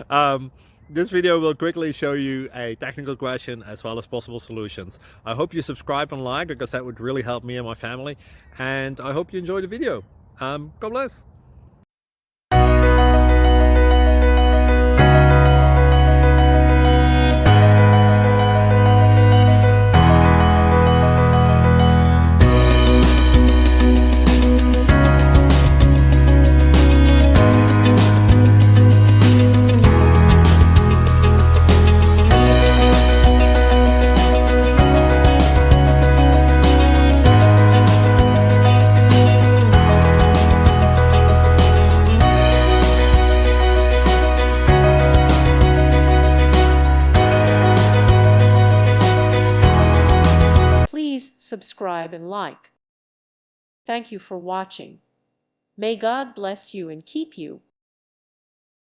um, this video will quickly show you a technical question as well as possible solutions. I hope you subscribe and like, because that would really help me and my family. And I hope you enjoy the video. God bless. Please subscribe and like. Thank you for watching. May God bless you and keep you.